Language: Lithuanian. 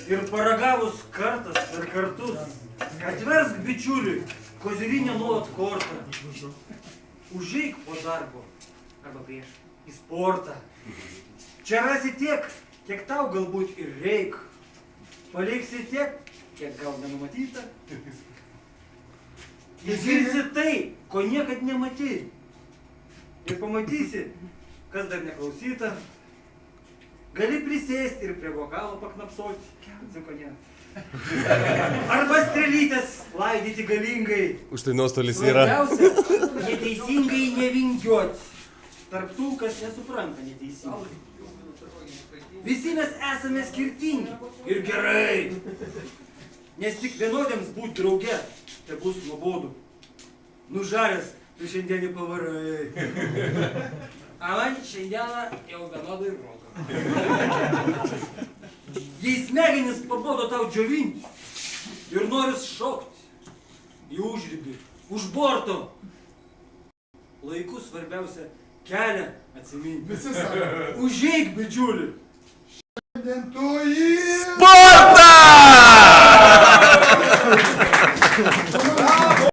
Ir paragavus kartas per kartus, atversk bičiuliui kozirinę nuolat kortą. Užeik po darbo arba prieš į sportą. Čia rasi tiek, kiek tau galbūt ir reik. Paleiksi tiek, kiek gal nenumatyta. Išgirsi tai, ko niekad nematei. Ir pamatysi, kas dar neklausyta. Gali prisėsti ir prie vokalo paknapsoti. Arba strelytės laidyti galingai. Už tai nuostolis yra. Svarbiausia, neteisingai nevingiuoti. Tarp tų, kas nesupranta neteisingai. Visi mes esame skirtingi. Ir gerai. Nes tik vienodiems būti drauge, tai bus nuobodu. Nužaręs, tu šiandienį pavarai. A man šiandieną jau vienodai roka. Jei smegenis pabodo tau džiovinti ir noris šokti į užribį, už borto, laiku svarbiausia kelią atsiminti. Užeik, bičiuli. Šiandien tu jį